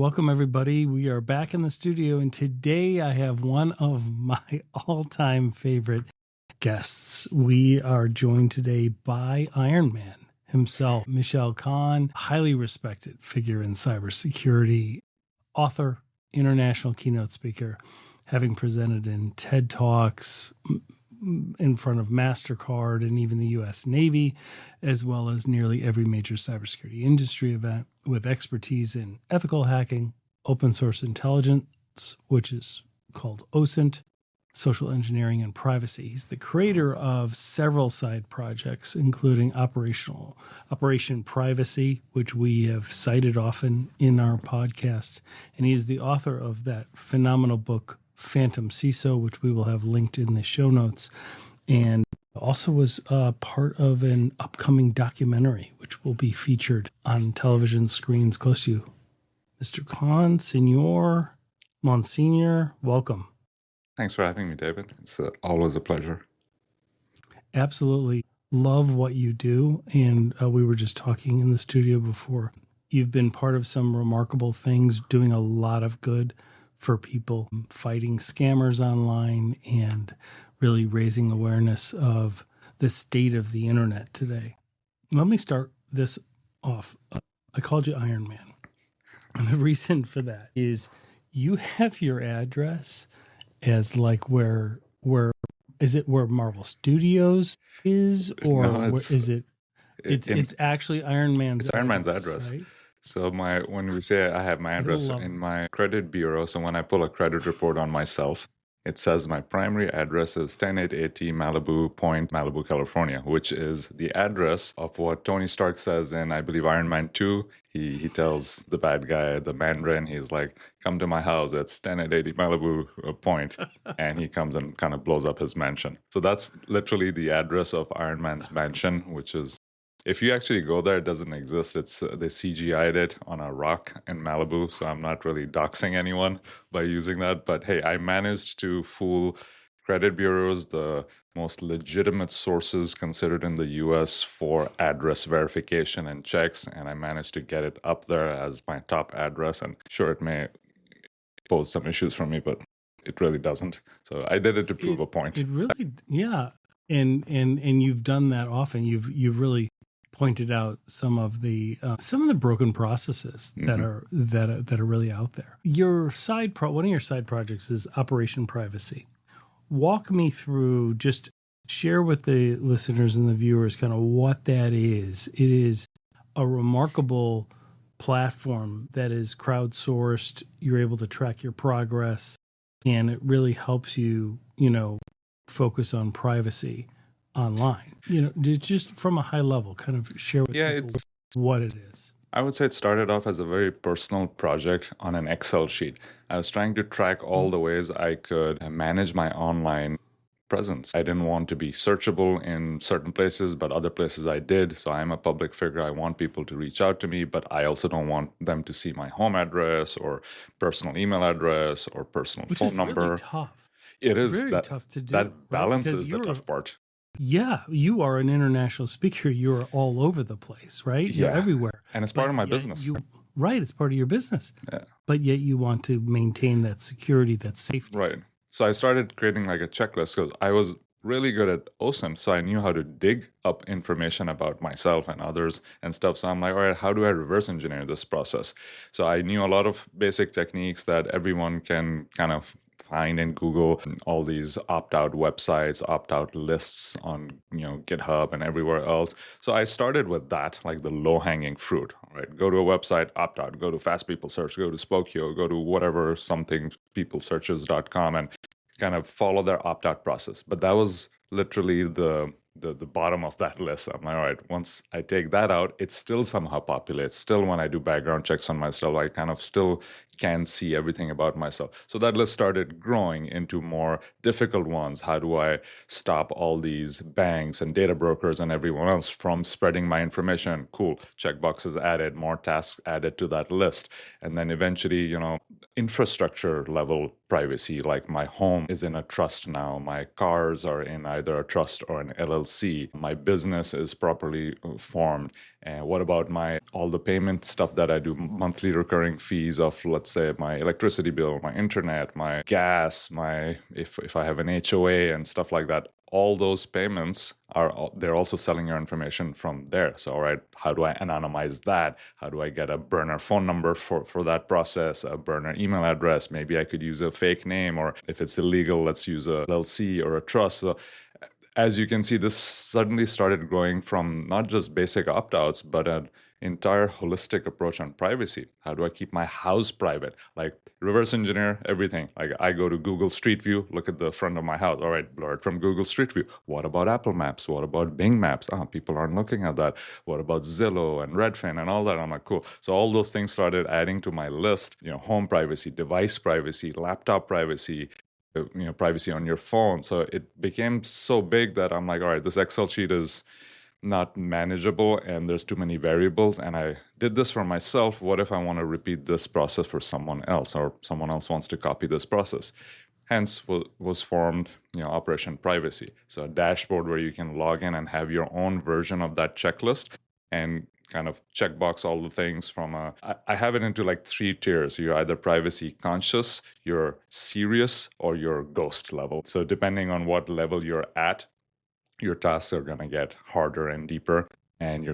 Welcome, everybody. We are back in the studio, and today I have one of my all-time favorite guests. We are joined today by Iron Man himself, Mishaal Khan, highly respected figure in cybersecurity, author, international keynote speaker, having presented in TED Talks in front of MasterCard and even the U.S. Navy, as well as nearly every major cybersecurity industry event, with expertise in ethical hacking, open source intelligence, which is called OSINT, social engineering, and privacy. He's the creator of several side projects, including Operation Privacy, which we have cited often in our podcast. And he is the author of that phenomenal book, Phantom CISO, which we will have linked in the show notes, and also was part of an upcoming documentary, which will be featured on television screens close to you. Mr. Khan, Senor, Monsignor, welcome. Thanks for having me, David. It's always a pleasure. Absolutely. Love what you do. And we were just talking in the studio before. You've been part of some remarkable things, doing a lot of good for people, fighting scammers online and really raising awareness of the state of the internet today. Let me start this off. I called you Iron Man. And the reason for that is you have your address as like where is it where Marvel Studios is, or No, where is it? It's actually Iron Man's. It's Iron Man's address. Right? So when we say I have my address in my credit bureau, so when I pull a credit report on myself, it says my primary address is 10880 Malibu Point, Malibu, California, which is the address of what Tony Stark says in, I believe, Iron Man 2. He tells the bad guy, the Mandarin, he's like, come to my house. It's 10880 Malibu Point. And he comes and kind of blows up his mansion. So that's literally the address of Iron Man's mansion, which is, if you actually go there, it doesn't exist. It's they CGI'd it on a rock in Malibu, so I'm not really doxing anyone by using that. But hey, I managed to fool credit bureaus, the most legitimate sources considered in the US for address verification and checks, and I managed to get it up there as my top address. And sure, it may pose some issues for me, but it really doesn't. So I did it to prove a point. It really, yeah. And you've done that often. You've really pointed out some of the broken processes that are really out there. Your one of your side projects is Operation Privacy. Walk me through, just share with the listeners and the viewers kind of what that is. It is a remarkable platform that is crowdsourced. You're able to track your progress, and it really helps you, focus on privacy online. Just from a high level, kind of share with people what it is. I would say it started off as a very personal project on an Excel sheet. I was trying to track all the ways I could manage my online presence. I didn't want to be searchable in certain places, but other places I did. So I'm a public figure. I want people to reach out to me, but I also don't want them to see my home address or personal email address or personal phone number. Really tough. It is very tough to do. That balance is the tough part. Yeah, you are an international speaker. You're all over the place, right? You're everywhere. And it's part of my business. Right, it's part of your business. Yeah. But yet you want to maintain that security, that safety. Right. So I started creating like a checklist because I was really good at OSINT, so I knew how to dig up information about myself and others and stuff. So I'm like, all right, how do I reverse engineer this process? So I knew a lot of basic techniques that everyone can kind of find in Google, all these opt-out websites, opt-out lists on GitHub and everywhere else. So I started with that, like the low-hanging fruit. Right, go to a website, opt out. Go to Fast People Search. Go to Spokeo. Go to whatever something peoplesearches.com and kind of follow their opt-out process. But that was literally the bottom of that list. I'm like, all right, once I take that out, it still somehow populates. Still, when I do background checks on myself, I kind of still can see everything about myself. So that list started growing into more difficult ones. How do I stop all these banks and data brokers and everyone else from spreading my information? Cool. Checkboxes added, more tasks added to that list. And then eventually, infrastructure level privacy, like my home is in a trust now. My cars are in either a trust or an LLC. My business is properly formed. And what about my all the payment stuff that I do, monthly recurring fees of, let's say, my electricity bill, my internet, my gas, my if I have an HOA and stuff like that. All those payments they're also selling your information from there. So, all right, how do I anonymize that? How do I get a burner phone number for that process, a burner email address? Maybe I could use a fake name, or if it's illegal, let's use a LLC or a trust. So as you can see, this suddenly started growing from not just basic opt-outs, but an entire holistic approach on privacy. How do I keep my house private? Like reverse engineer everything. Like I go to Google Street View, look at the front of my house. All right, blur it from Google Street View. What about Apple Maps? What about Bing Maps? People aren't looking at that. What about Zillow and Redfin and all that? I'm like, cool. So all those things started adding to my list. Home privacy, device privacy, laptop privacy, privacy on your phone. So it became so big that I'm like, all right, this Excel sheet is not manageable and there's too many variables. And I did this for myself. What if I want to repeat this process for someone else, or someone else wants to copy this process? Hence was formed, Operation Privacy. So a dashboard where you can log in and have your own version of that checklist and kind of checkbox all the things from I have it into like 3 tiers. You're either privacy conscious, you're serious, or you're ghost level. So depending on what level you're at, your tasks are going to get harder and deeper, and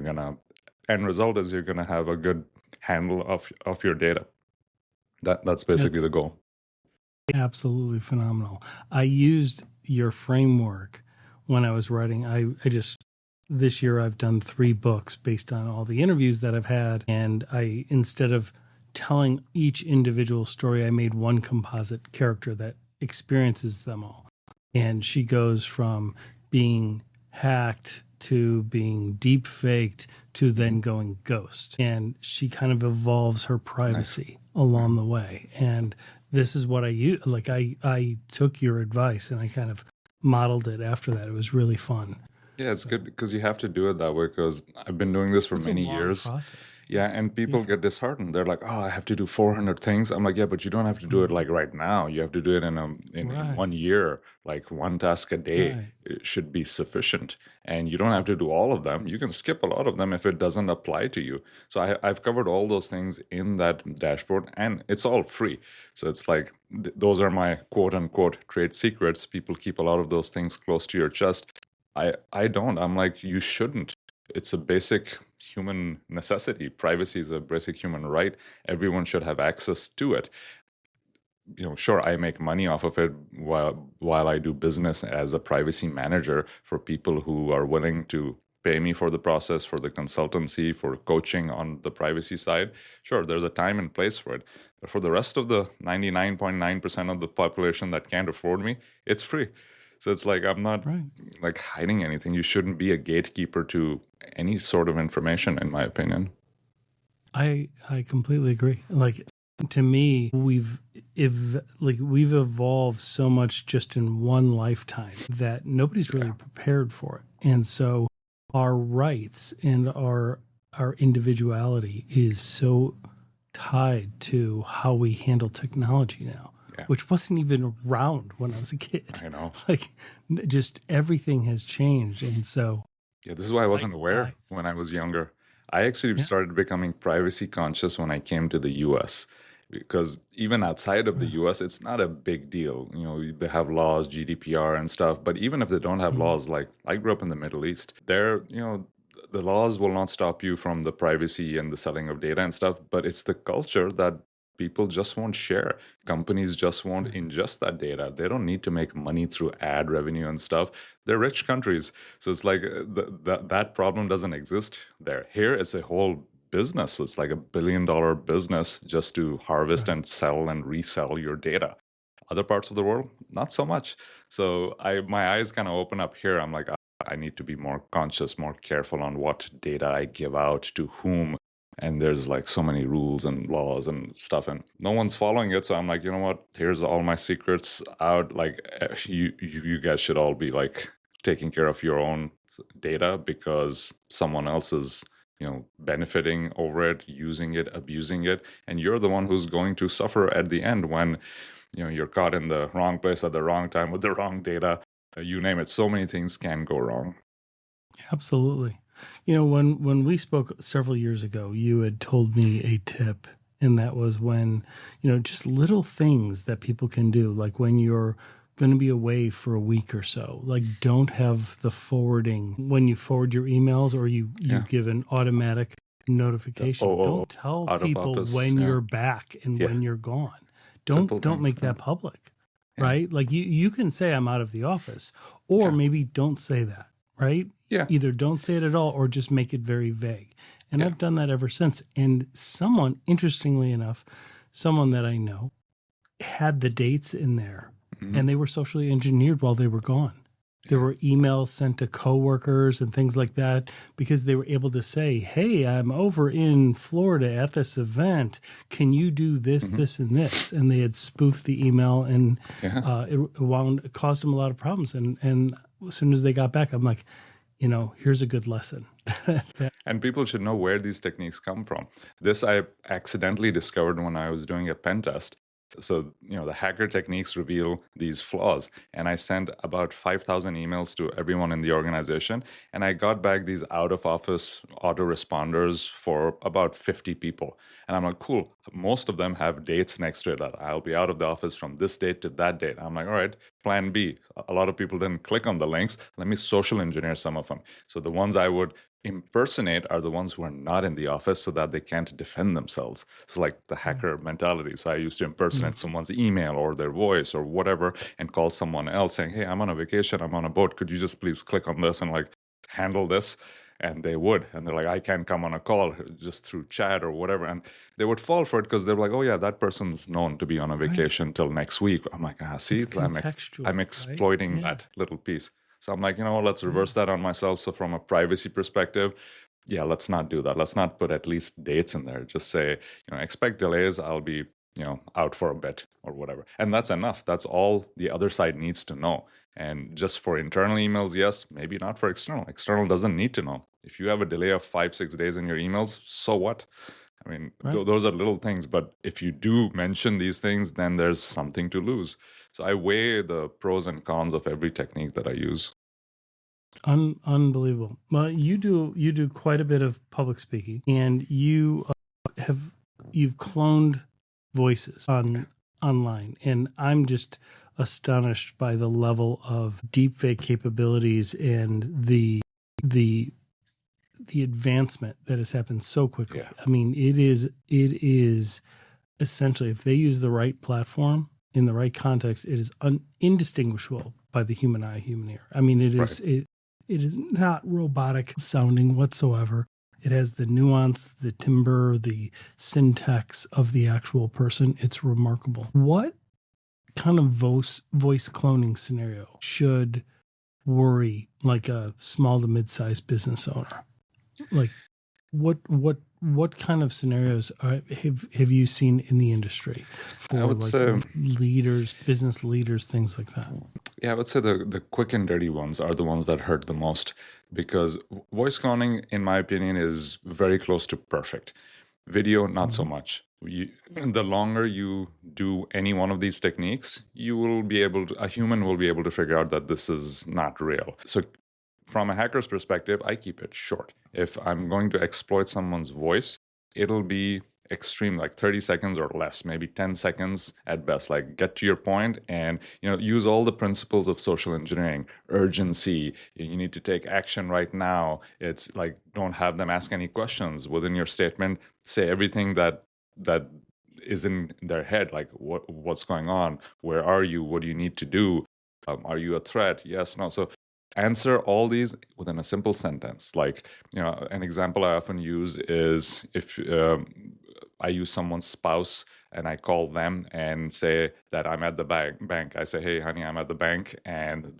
end result is you're going to have a good handle of your data. That's basically the goal. Absolutely phenomenal. I used your framework when I was writing. I just this year I've done 3 books based on all the interviews that I've had, and I, instead of telling each individual story, I made one composite character that experiences them all. And she goes from being hacked to being deep faked to then going ghost. And she kind of evolves her privacy along the way. And this is what I use. Like I took your advice and I kind of modeled it after that. It was really fun. Yeah, it's good because you have to do it that way, because I've been doing this for many years. Process. Yeah, and people get disheartened. They're like, "Oh, I have to do 400 things." I'm like, "Yeah, but you don't have to do it like right now. You have to do it in 1 year. Like one task a day it should be sufficient, and you don't have to do all of them. You can skip a lot of them if it doesn't apply to you." So I've covered all those things in that dashboard, and it's all free. So it's like those are my quote unquote trade secrets. People keep a lot of those things close to your chest. I don't. I'm like, you shouldn't. It's a basic human necessity. Privacy is a basic human right. Everyone should have access to it. Sure, I make money off of it while I do business as a privacy manager for people who are willing to pay me for the process, for the consultancy, for coaching on the privacy side. Sure, there's a time and place for it. But for the rest of the 99.9% of the population that can't afford me, it's free. So it's like I'm not like hiding anything. You shouldn't be a gatekeeper to any sort of information, in my opinion. I completely agree. Like, to me, we've evolved so much just in one lifetime that nobody's really prepared for it. And so our rights and our individuality is so tied to how we handle technology now. Which wasn't even around when I was a kid. I know. Like, just everything has changed. And so... Yeah, this is why I wasn't aware when I was younger. I actually started becoming privacy conscious when I came to the US. Because even outside of the US, it's not a big deal. They have laws, GDPR and stuff. But even if they don't have laws, like I grew up in the Middle East, the laws will not stop you from the privacy and the selling of data and stuff. But it's the culture that people just won't share. Companies just won't ingest that data. They don't need to make money through ad revenue and stuff. They're rich countries. So it's like that problem doesn't exist there. Here, it's a whole business. It's like $1 billion business just to harvest and sell and resell your data. Other parts of the world, not so much. So my eyes kind of open up here. I'm like, I need to be more conscious, more careful on what data I give out to whom. And there's like so many rules and laws and stuff, and no one's following it. So I'm like, you know what? Here's all my secrets out. Like, you guys should all be like taking care of your own data, because someone else is, benefiting over it, using it, abusing it, and you're the one who's going to suffer at the end when, you're caught in the wrong place at the wrong time with the wrong data. You name it. So many things can go wrong. Absolutely. When we spoke several years ago, you had told me a tip, and that was when, just little things that people can do, like when you're going to be away for a week or so, like don't have the forwarding when you forward your emails, or you Yeah. give an automatic notification. Oh, Don't tell out of people office. when Yeah. you're back and Yeah. when you're gone. Simple Don't things. make that public, Yeah. right? Like you can say I'm out of the office, or Yeah. maybe don't say that, right? Yeah. Either don't say it at all or just make it very vague. And Yeah. I've done that ever since. And someone, interestingly enough, someone that I know had the dates in there, and they were socially engineered while they were gone. There were emails sent to coworkers and things like that because they were able to say, "Hey, I'm over in Florida at this event. Can you do this, this, and this?" And they had spoofed the email, and it caused them a lot of problems. And as soon as they got back, I'm like, here's a good lesson. And people should know where these techniques come from. This I accidentally discovered when I was doing a pen test. So, the hacker techniques reveal these flaws. And I sent about 5,000 emails to everyone in the organization. And I got back these out of office autoresponders for about 50 people. And I'm like, cool. Most of them have dates next to it that I'll be out of the office from this date to that date. I'm like, all right, plan B. A lot of people didn't click on the links. Let me social engineer some of them. So the ones I would impersonate are the ones who are not in the office so that they can't defend themselves. It's like the hacker mentality. So I used to impersonate someone's email or their voice or whatever and call someone else saying, "Hey, I'm on a vacation, I'm on a boat. Could you just please click on this and handle this?" And they would. And they're like, "I can't come on a call just through chat or whatever." And they would fall for it because they're like, "Oh yeah, that person's known to be on a vacation till next week." I'm like, see, It's contextual, I'm exploiting right? that little piece. So I'm like, let's reverse that on myself. So from a privacy perspective, let's not do that. Let's not put at least dates in there. Just say, expect delays. I'll be, out for a bit or whatever. And that's enough. That's all the other side needs to know. And just for internal emails, yes, maybe not for external. External doesn't need to know. If you have a delay of 5-6 days in your emails, so what? I mean, those are little things, but if you do mention these things, then there's something to lose. So I weigh the pros and cons of every technique that I use. Unbelievable. Well, you do quite a bit of public speaking, and you've cloned voices online, and I'm just astonished by the level of deepfake capabilities and the advancement that has happened so quickly. Yeah. I mean, it is essentially, if they use the right platform in the right context, it is indistinguishable by the human eye, human ear. I mean, it is it is not robotic sounding whatsoever. It has the nuance, the timbre, the syntax of the actual person. It's remarkable. What kind of voice cloning scenario should worry like a small to mid-sized business owner? Like what kind of scenarios have you seen in the industry for leaders, business leaders, things like that? Yeah, I would say the quick and dirty ones are the ones that hurt the most, because voice cloning, in my opinion, is very close to perfect. Video, not so much. The longer you do any one of these techniques, a human will be able to figure out that this is not real. So from a hacker's perspective, I keep it short. If I'm going to exploit someone's voice, it'll be extreme, like 30 seconds or less, maybe 10 seconds at best. Like, get to your point and use all the principles of social engineering. Urgency, you need to take action right now. It's like, don't have them ask any questions within your statement. Say everything that is in their head, like what's going on, where are you, what do you need to do, are you a threat, yes, no. So answer all these within a simple sentence. Like, an example I often use is if I use someone's spouse and I call them and say that I'm at the bank. I say, "Hey, honey, I'm at the bank, and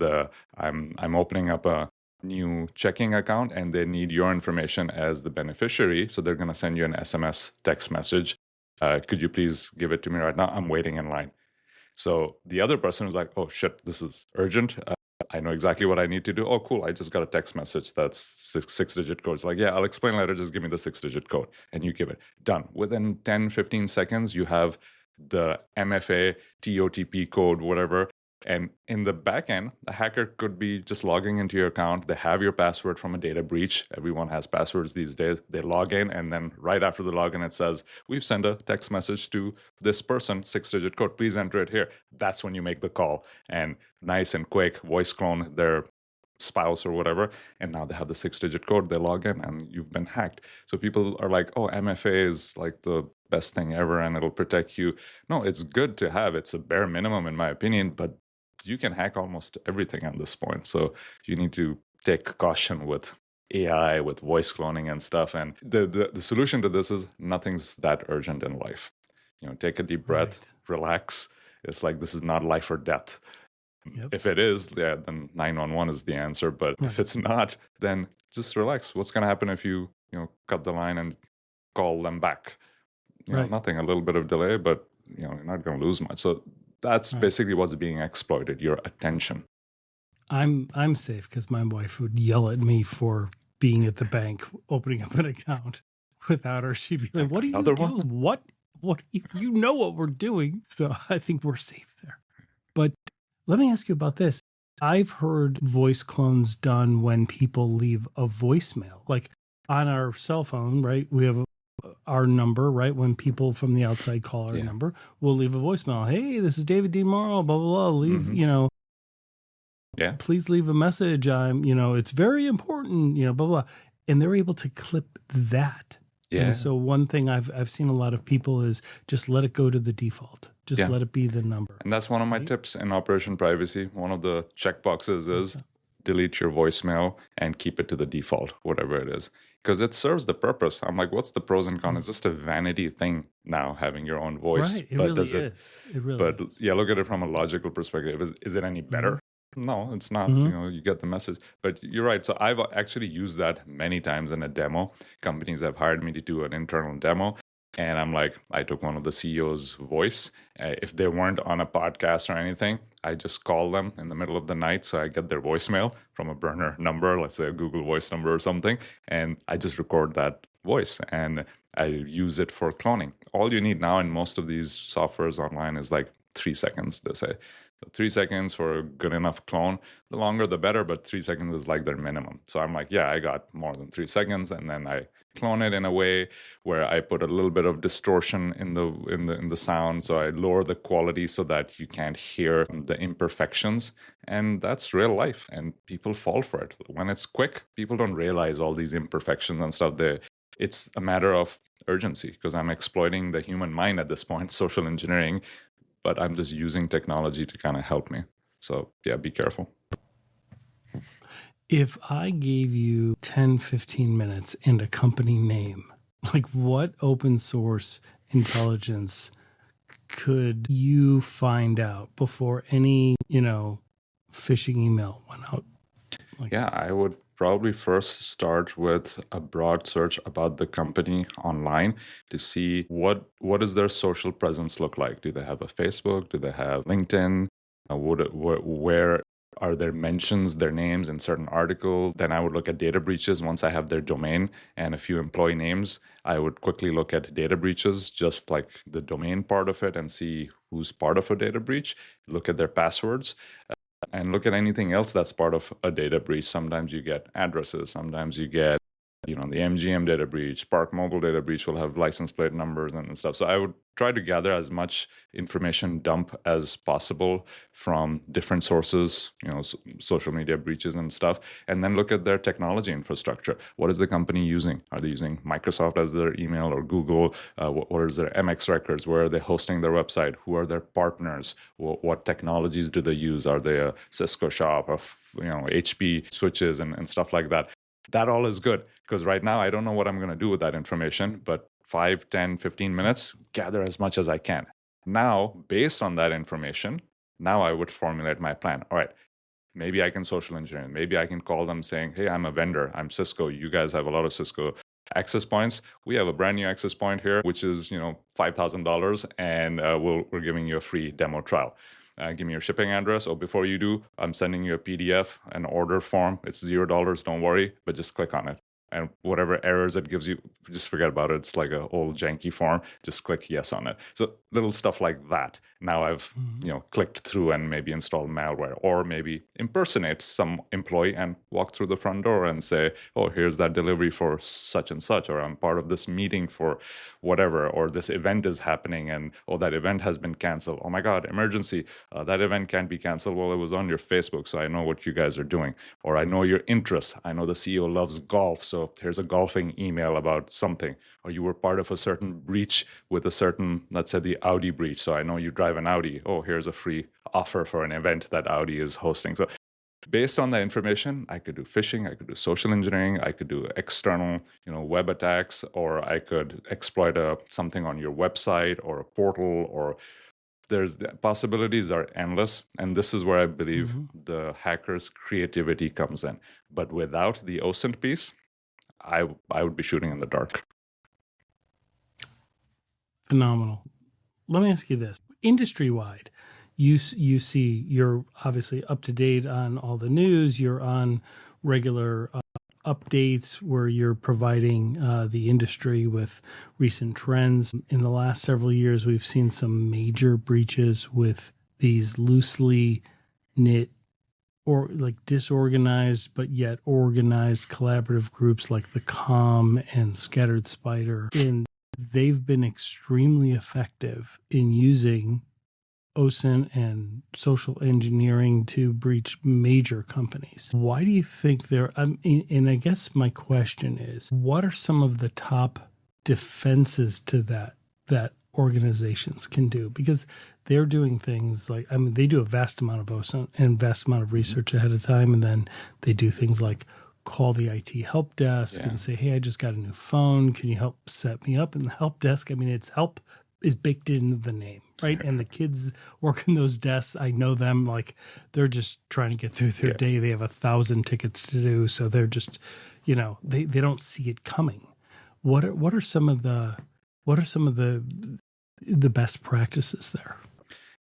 I'm opening up a new checking account, and they need your information as the beneficiary. So they're going to send you an SMS text message. Could you please give it to me right now? I'm waiting in line." So the other person is like, "Oh shit, this is urgent. I know exactly what I need to do. Oh, cool. I just got a text message that's six-digit code." It's like, "Yeah, I'll explain later. Just give me the 6-digit code." And you give it. Done. Within 10, 15 seconds, you have the MFA, TOTP code, whatever, And in the back end, a hacker could be just logging into your account. They have your password from a data breach. Everyone has passwords these days. They log in, and then right after the login, it says, "We've sent a text message to this person, 6-digit code. Please enter it here." That's when you make the call. And nice and quick, voice clone their spouse or whatever. And now they have the 6-digit code. They log in, and you've been hacked. So people are like, "Oh, MFA is like the best thing ever, and it'll protect you." No, it's good to have. It's a bare minimum, in my opinion, but you can hack almost everything at this point. So you need to take caution with AI, with voice cloning and stuff. And the solution to this is nothing's that urgent in life. Take a deep breath, relax. It's like this is not life or death. Yep. If it is, yeah, then 911 is the answer. But if it's not, then just relax. What's going to happen if you cut the line and call them back? Nothing, a little bit of delay, but you're not going to lose much. So that's basically what's being exploited, your attention. I'm safe because my wife would yell at me for being at the bank, opening up an account without her. She'd be like, "What are you doing? What you know what we're doing?" So I think we're safe there. But let me ask you about this. I've heard voice clones done when people leave a voicemail, like on our cell phone, right? We have our number, right? When people from the outside call our number, we'll leave a voicemail. "Hey, this is David D. Morrow, blah, blah, blah. Leave, please leave a message. It's very important, blah, blah." And they're able to clip that. Yeah. And so one thing I've seen a lot of people is just let it go to the default. Just let it be the number. And that's one of my tips in Operation Privacy. One of the checkboxes is delete your voicemail and keep it to the default, whatever it is. Because it serves the purpose. I'm like, what's the pros and cons? It's just a vanity thing now, having your own voice. Right, it really is. It really is. Yeah, look at it from a logical perspective. Is it any better? No, it's not. You get the message. But you're right. So I've actually used that many times in a demo. Companies have hired me to do an internal demo. And I'm like, I took one of the CEO's voice. If they weren't on a podcast or anything, I just call them in the middle of the night. So I get their voicemail from a burner number, let's say a Google Voice number or something. And I just record that voice and I use it for cloning. All you need now in most of these softwares online is like 3 seconds, they say. So 3 seconds for a good enough clone. The longer, the better, but 3 seconds is like their minimum. So I'm like, yeah, I got more than 3 seconds, and then I clone it in a way where I put a little bit of distortion in the sound, so I lower the quality so that you can't hear the imperfections, and that's real life. And people fall for it when it's quick. People don't realize all these imperfections and stuff. It's a matter of urgency because I'm exploiting the human mind at this point, social engineering. But I'm just using technology to kind of help me. So yeah, be careful. If I gave you 10, 15 minutes and a company name, like what open source intelligence could you find out before any, phishing email went out? I would probably first start with a broad search about the company online to see what does their social presence look like. Do they have a Facebook? Do they have LinkedIn? Where are their mentions, their names in certain articles? Then I would look at data breaches. Once I have their domain and a few employee names, I would quickly look at data breaches, just like the domain part of it, and see who's part of a data breach. Look at their passwords. And look at anything else that's part of a data breach. Sometimes you get addresses. Sometimes you get, the MGM data breach. Spark Mobile data breach will have license plate numbers and stuff. So I would try to gather as much information dump as possible from different sources, social media breaches and stuff, and then look at their technology infrastructure. What is the company using? Are they using Microsoft as their email or Google? What is their MX records? Where are they hosting their website? Who are their partners? What technologies do they use? Are they a Cisco shop or HP switches and stuff like that? That all is good because right now I don't know what I'm going to do with that information, but 5, 10, 15 minutes, gather as much as I can. Now, based on that information, now I would formulate my plan. All right, maybe I can social engineer. Maybe I can call them saying, hey, I'm a vendor. I'm Cisco. You guys have a lot of Cisco access points. We have a brand new access point here, which is, $5,000, and we're giving you a free demo trial. Give me your shipping address. Before you do, I'm sending you a PDF, an order form. It's $0. Don't worry, but just click on it. and whatever errors it gives you, just forget about it. It's like a old janky form. Just click yes on it. So little stuff like that. Now I've clicked through and maybe installed malware, or maybe impersonate some employee and walk through the front door and say, oh, here's that delivery for such and such, or I'm part of this meeting for whatever, or this event is happening and oh, that event has been canceled. Oh my God, emergency. That event can't be canceled. Well, it was on your Facebook, so I know what you guys are doing, or I know your interests. I know the CEO loves golf, so here's a golfing email about something. Or you were part of a certain breach with a certain, let's say the Audi breach, so I know you drive an Audi. Oh, here's a free offer for an event that Audi is hosting. So based on that information, I could do phishing, I could do social engineering, I could do external, web attacks, or I could exploit something on your website or a portal, or the possibilities are endless. And this is where I believe the hacker's creativity comes in. But without the OSINT piece, I would be shooting in the dark. Phenomenal. Let me ask you this. Industry-wide, you see, you're obviously up to date on all the news. You're on regular updates where you're providing the industry with recent trends. In the last several years, we've seen some major breaches with these loosely knit or like disorganized but yet organized collaborative groups like the COM and Scattered Spider. And they've been extremely effective in using OSINT and social engineering to breach major companies. Why do you think and I guess my question is, what are some of the top defenses to that organizations can do? Because they're doing things like, they do a vast amount of OSINT and vast amount of research ahead of time, and then they do things like call the IT help desk and say, hey, I just got a new phone. Can you help set me up? And the help desk, it's help is baked into the name, right? And the kids working those desks, I know them, like they're just trying to get through their day. They have 1,000 tickets to do. So they're just, they don't see it coming. What are some of the best practices there?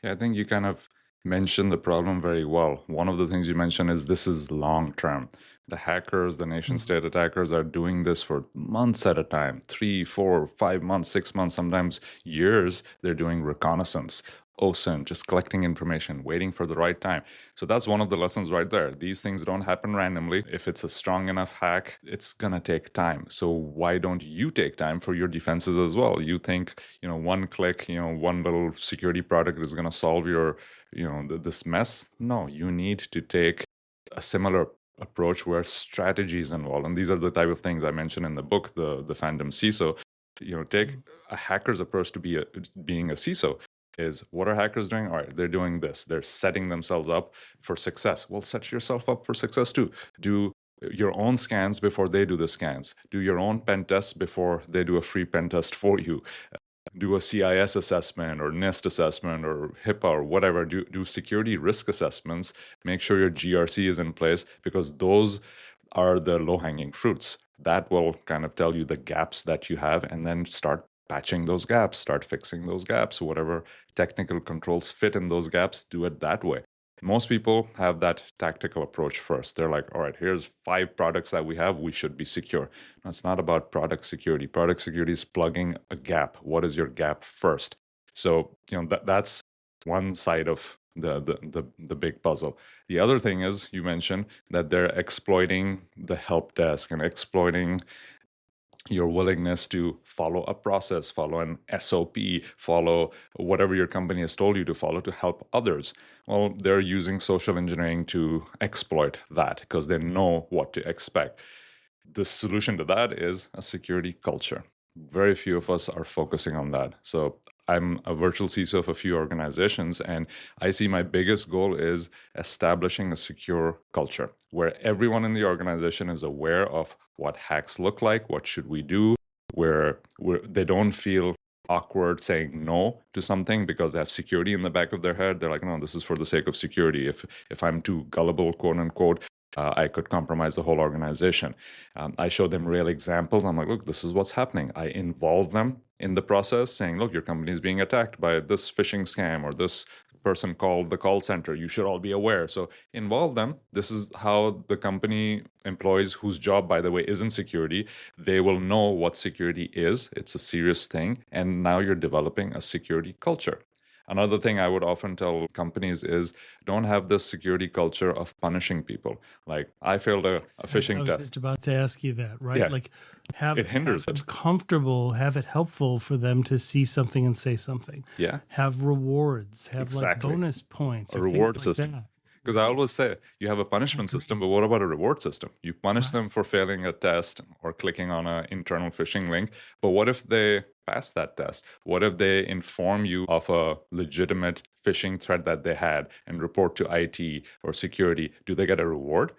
Yeah, I think you kind of mentioned the problem very well. One of the things you mentioned is this is long term. The hackers, the nation state attackers are doing this for months at a time, 3, 4, 5 months, 6 months, sometimes years. They're doing reconnaissance, OSINT, just collecting information, waiting for the right time. So that's one of the lessons right there. These things don't happen randomly. If it's a strong enough hack, it's going to take time. So why don't you take time for your defenses as well? You think, one click, one little security product is going to solve your, this mess? No, you need to take a similar approach where strategy is involved. And these are the type of things I mentioned in the book, the Fandom CISO. Take a hacker's approach to being a CISO. Is what are hackers doing? All right, they're doing this. They're setting themselves up for success. Well, set yourself up for success too. Do your own scans before they do the scans. Do your own pen tests before they do a free pen test for you. Do a CIS assessment or NIST assessment or HIPAA or whatever. Do security risk assessments. Make sure your GRC is in place, because those are the low-hanging fruits. That will kind of tell you the gaps that you have, and then start patching those gaps, start fixing those gaps. Whatever technical controls fit in those gaps, do it that way. Most people have that tactical approach first. They're like, all right, here's 5 products that we have. We should be secure. No, it's not about product security. Product security is plugging a gap. What is your gap first? So, that's one side of the big puzzle. The other thing is, you mentioned that they're exploiting the help desk and exploiting your willingness to follow a process, follow an SOP, follow whatever your company has told you to follow to help others. Well, they're using social engineering to exploit that because they know what to expect. The solution to that is a security culture. Very few of us are focusing on that. So I'm a virtual CISO of a few organizations, and I see my biggest goal is establishing a secure culture where everyone in the organization is aware of what hacks look like, what should we do, where they don't feel awkward saying no to something because they have security in the back of their head. They're like, no, this is for the sake of security. If I'm too gullible, quote unquote, I could compromise the whole organization. I show them real examples. I'm like, look, this is what's happening. I involve them in the process, saying, look, your company is being attacked by this phishing scam or this person called the call center. You should all be aware. So involve them. This is how the company employees, whose job, by the way, isn't security, they will know what security is. It's a serious thing. And now you're developing a security culture. Another thing I would often tell companies is don't have this security culture of punishing people. Like I failed a I phishing was test. just about to ask you that, right? Yeah, Like have it hinders have it. comfortable, have it helpful for them to see something and say something. Yeah, Have rewards, have exactly. like bonus points A or reward things like system. that. Because I always say you have a punishment system, but what about a reward system? You punish them for failing a test or clicking on an internal phishing link. But what if they pass that test? What if they inform you of a legitimate phishing threat that they had and report to IT or security? Do they get a reward?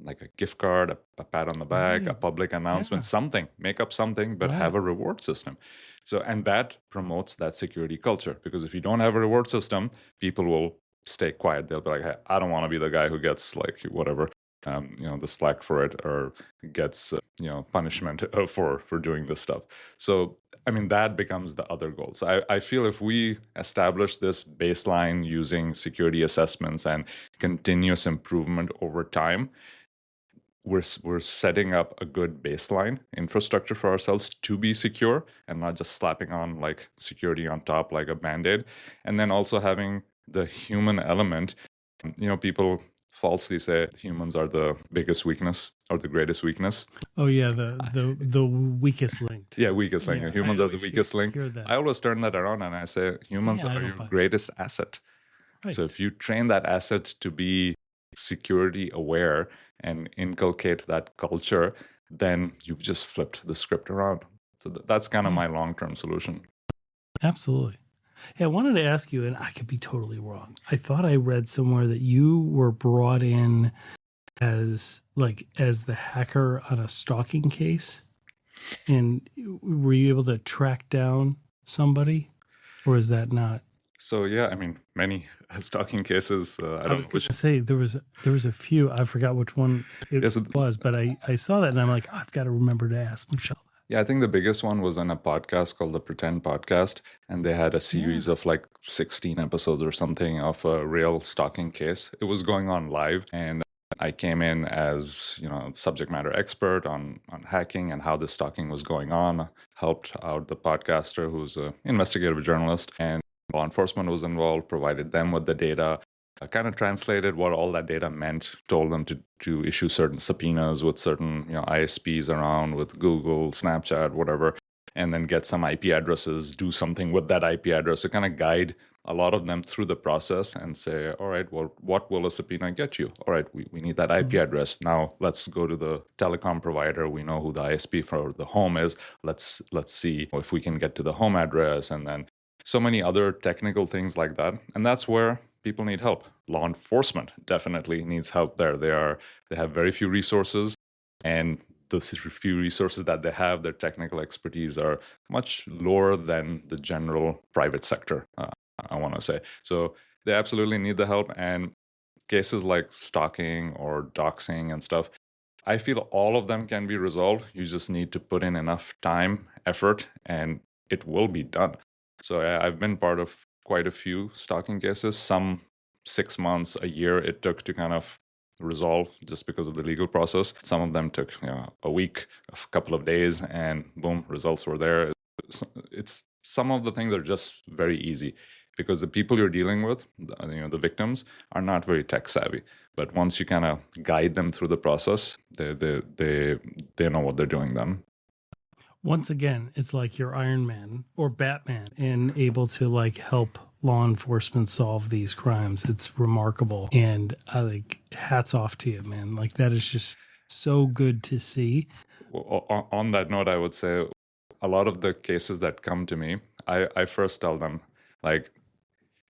Like a gift card, a pat on the back, a Right. public announcement, Yeah. something. Make up something, but have Right. a reward system. So, and that promotes that security culture. Because if you don't have a reward system, people will stay quiet. They'll be like, hey, I don't want to be the guy who gets like whatever, the slack for it or gets, punishment for doing this stuff. So, I mean, that becomes the other goal. So I feel if we establish this baseline using security assessments and continuous improvement over time, we're setting up a good baseline infrastructure for ourselves to be secure and not just slapping on like security on top like a band-aid. And then also having the human element. People falsely say humans are the biggest weakness or the greatest weakness. Oh yeah, the weakest linked. Yeah, weakest link. Yeah, Humans I are the always weakest link. hear that. I always turn that around and I say humans Yeah, I are don't your buy it. greatest asset. So Right. if you train that asset to be security aware and inculcate that culture, then you've just flipped the script around. So that's kind of Yeah. my long-term solution. Absolutely. Hey, I wanted to ask you, and I could be totally wrong. I thought I read somewhere that you were brought in as the hacker on a stalking case, and were you able to track down somebody, or is that not? So yeah, I mean, many stalking cases. I I don't was know going which. to say there was a few. I forgot which one it Yes, was, but I saw that and I'm like, I've got to remember to ask Mishaal. yeah, I think the biggest one was on a podcast called the Pretend Podcast, and they had a series of like 16 episodes or something of a real stalking case. It was going on live, and I came in as subject matter expert on hacking and how the stalking was going on. Helped out the podcaster, who's an investigative journalist, and law enforcement was involved. Provided them with the data. I kind of translated what all that data meant, told them to issue certain subpoenas with certain ISPs around, with Google, Snapchat, whatever, and then get some IP addresses, do something with that IP address to kind of guide a lot of them through the process and say, all right, well, what will a subpoena get you? All right, we need that IP address. Now let's go to the telecom provider. We know who the ISP for the home is. Let's see if we can get to the home address, and then so many other technical things like that. And that's where people need help. Law enforcement definitely needs help there. They have very few resources, and the few resources that they have, their technical expertise are much lower than the general private sector, I want to say. So they absolutely need the help. And cases like stalking or doxing and stuff, I feel all of them can be resolved. You just need to put in enough time, effort, and it will be done. So I've been part of quite a few stalking cases. Some 6 months, a year it took to kind of resolve just because of the legal process. Some of them took a week, a couple of days, and boom, results were there. It's some of the things are just very easy because the people you're dealing with, the victims, are not very tech savvy. But once you kind of guide them through the process, they know what they're doing then. Once again, it's like you're Iron Man or Batman and able to like help law enforcement solve these crimes. It's remarkable. And I like hats off to you, man. Like that is just so good to see. Well, on that note, I would say a lot of the cases that come to me, I first tell them, like,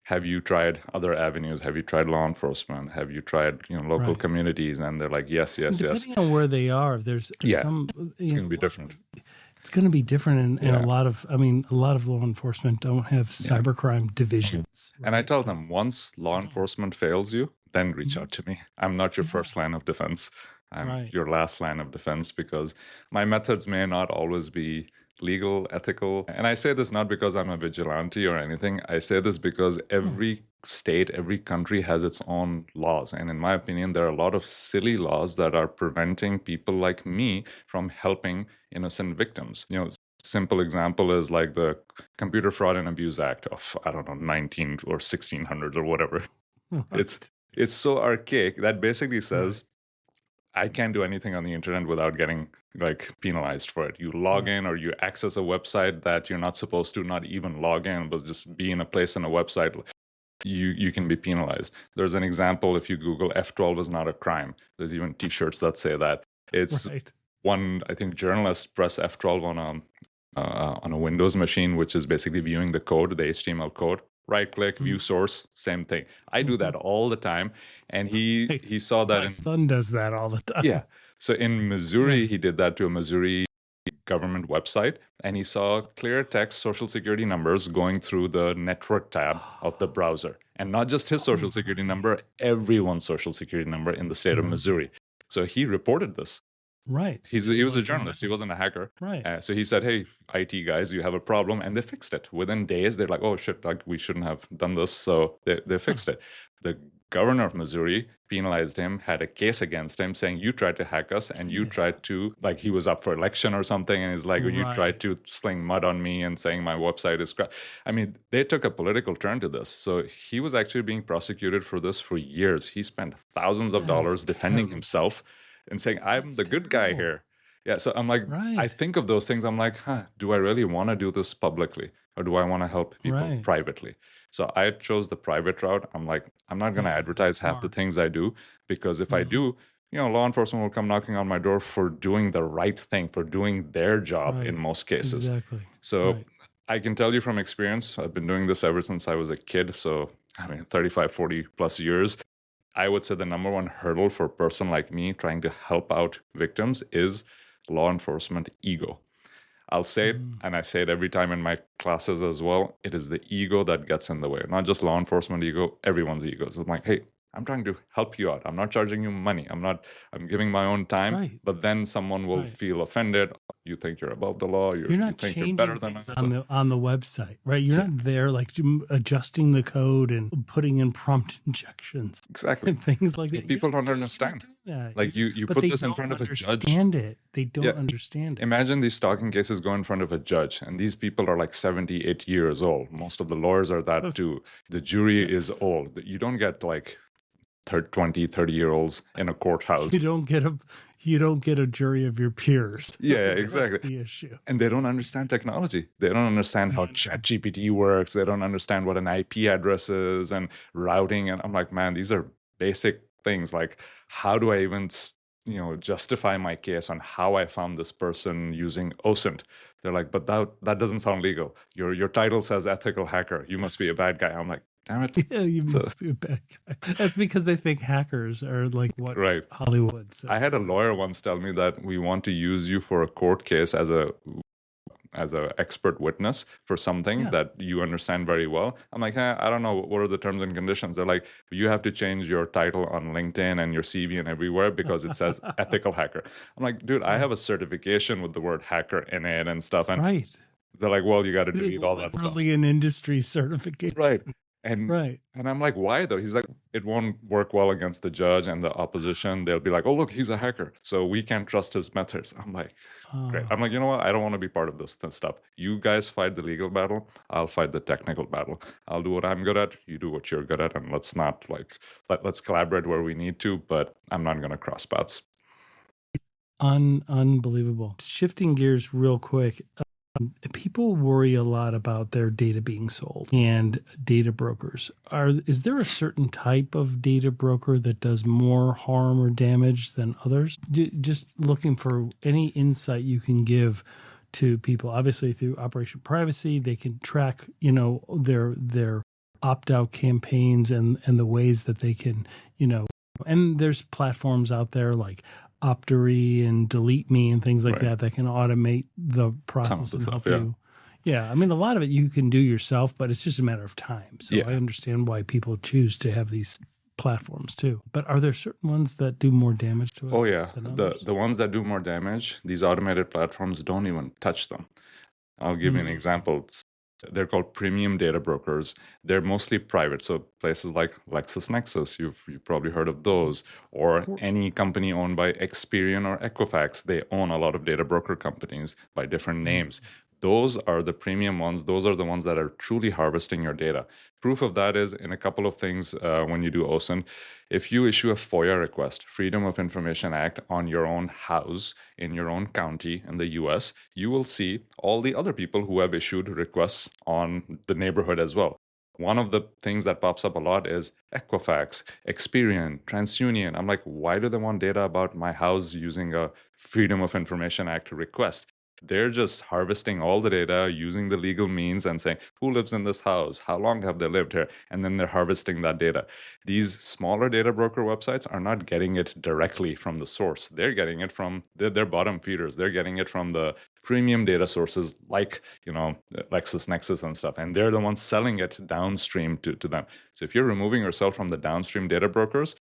have you tried other avenues? Have you tried law enforcement? Have you tried local Right. communities? And they're like, yes, yes, yes. Depending on where they are, there's Yeah, some. it's going to be different. It's going to be different, and Yeah. a lot of law enforcement don't have cybercrime divisions. And I right? tell them, once law enforcement fails you, then reach out to me. I'm not your first line of defense. I'm Right. your last line of defense because my methods may not always be legal, ethical. And I say this not because I'm a vigilante or anything. I say this because every state, every country has its own laws. And in my opinion, there are a lot of silly laws that are preventing people like me from helping innocent victims. Simple example is like the Computer Fraud and Abuse Act of, I don't know, 19 or 1600s or whatever. Right. It's so archaic that basically says I can't do anything on the internet without getting like penalized for it. You log in or you access a website that you're not supposed to, not even log in, but just be in a place in a website, you can be penalized. There's an example, if you Google F12 is not a crime. There's even t-shirts that say that. It's one, I think, journalist press F12 on a Windows machine, which is basically viewing the code, the HTML code. Right click, view source, same thing. I do that all the time. And he saw that. My son does that all the time. Yeah. So in Missouri, he did that to a Missouri government website, and he saw clear text social security numbers going through the network tab of the browser. And not just his social security number, everyone's social security number in the state of Missouri. So he reported this. Right. He was a journalist. He wasn't a hacker. Right. So he said, hey, IT guys, you have a problem. And they fixed it. Within days, they're like, oh, shit, like we shouldn't have done this. So they fixed it. The governor of Missouri penalized him, had a case against him saying, you tried to hack us and you tried to, like he was up for election or something. And he's like, you tried to sling mud on me and saying my website is crap. I mean, they took a political turn to this. So he was actually being prosecuted for this for years. He spent thousands of dollars defending himself and saying, I'm the good guy here. Yeah, so I'm like, I think of those things. I'm like, do I really want to do this publicly? Or do I want to help people privately? So I chose the private route. I'm like, I'm not going to advertise half the things I do, because if I do, law enforcement will come knocking on my door for doing the right thing, for doing their job in most cases. Exactly. So I can tell you from experience, I've been doing this ever since I was a kid. So, 35, 40 plus years. I would say the number one hurdle for a person like me trying to help out victims is law enforcement ego. I'll say it, and I say it every time in my classes as well. It is the ego that gets in the way, not just law enforcement ego, everyone's egos. I'm like, hey, I'm trying to help you out. I'm not charging you money. I'm giving my own time, but then someone will feel offended. You think you're above the law. You're not you think changing you're better than us on the website, right? You're not there like adjusting the code and putting in prompt injections. Exactly. And things like that. People don't understand. Like you put this in front of a judge. They don't understand it. Imagine these stalking cases go in front of a judge, and these people are like 78 years old. Most of the lawyers are that too. The jury is old. You don't get like 20, 30-year-olds in a courthouse. You don't get a jury of your peers. Yeah, exactly. That's the issue. And they don't understand technology. They don't understand how ChatGPT works. They don't understand what an IP address is and routing. And I'm like, man, these are basic things. Like, how do I even justify my case on how I found this person using OSINT? They're like, but that doesn't sound legal. Your title says ethical hacker. You must be a bad guy. I'm like, damn it. Yeah, you must be a bad guy. That's because they think hackers are like what Hollywood says. I had a lawyer once tell me that we want to use you for a court case as a expert witness for something that you understand very well. I'm like, I don't know. What are the terms and conditions? They're like, you have to change your title on LinkedIn and your CV and everywhere because it says ethical hacker. I'm like, dude, I have a certification with the word hacker in it and stuff. And they're like, well, you got to delete all that stuff. Really an industry certification. Right. And I'm like, why though? He's like, it won't work well against the judge and the opposition. They'll be like, oh, look, he's a hacker, so we can't trust his methods. I'm like, great. I'm like, you know what? I don't want to be part of this stuff. You guys fight the legal battle. I'll fight the technical battle. I'll do what I'm good at. You do what you're good at. And let's not let's collaborate where we need to, but I'm not going to cross paths. Unbelievable. Shifting gears real quick. People worry a lot about their data being sold and data brokers. Is there a certain type of data broker that does more harm or damage than others? Just looking for any insight you can give to people. Obviously, through Operation Privacy, they can track, their opt-out campaigns and the ways that they can, and there's platforms out there like Optory and Delete Me and things like that can automate the process and help you. Yeah, I mean, a lot of it you can do yourself, but it's just a matter of time. So I understand why people choose to have these platforms too. But are there certain ones that do more damage to it? Oh yeah, the ones that do more damage, these automated platforms don't even touch them. I'll give you an example. They're called premium data brokers. They're mostly private. So places like LexisNexis, you've probably heard of those, or any company owned by Experian or Equifax. They own a lot of data broker companies by different names. Those are the premium ones. Those are the ones that are truly harvesting your data. Proof of that is in a couple of things when you do OSINT. If you issue a FOIA request, Freedom of Information Act, on your own house in your own county in the US, you will see all the other people who have issued requests on the neighborhood as well. One of the things that pops up a lot is Equifax, Experian, TransUnion. I'm like, why do they want data about my house using a Freedom of Information Act request? They're just harvesting all the data using the legal means and saying, who lives in this house? How long have they lived here? And then they're harvesting that data. These smaller data broker websites are not getting it directly from the source. They're getting it from their bottom feeders. They're getting it from the premium data sources like, LexisNexis and stuff. And they're the ones selling it downstream to them. So if you're removing yourself from the downstream data brokers,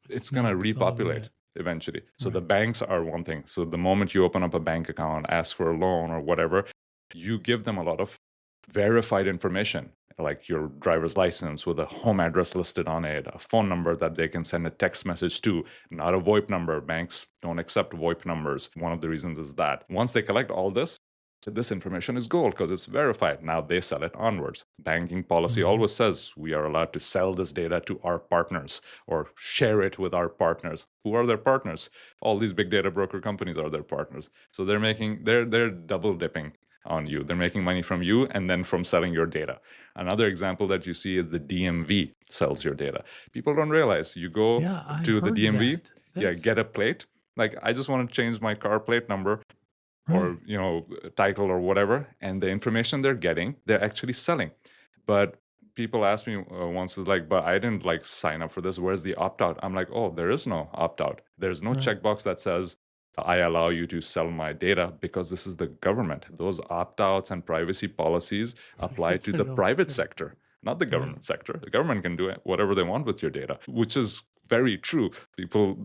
it's going to repopulate eventually. So the banks are one thing. So the moment you open up a bank account, ask for a loan or whatever, you give them a lot of verified information, like your driver's license with a home address listed on it, a phone number that they can send a text message to, not a VoIP number. Banks don't accept VoIP numbers. One of the reasons is that once they collect all this information is gold because it's verified. Now they sell it onwards. Banking policy always says we are allowed to sell this data to our partners or share it with our partners. Who are their partners? All these big data broker companies are their partners. So they're double dipping on you. They're making money from you and then from selling your data. Another example that you see is the DMV sells your data. People don't realize you go to the DMV, get a plate. Like, I just want to change my car plate number or title or whatever, and the information they're getting, they're actually selling. But people ask me once, like, but I didn't sign up for this. Where's the opt out? I'm like, oh, there is no opt out. There's no checkbox that says I allow you to sell my data, because this is the government. Those opt outs and privacy policies apply to the private sector, not the government sector. The government can do whatever they want with your data, which is very true. People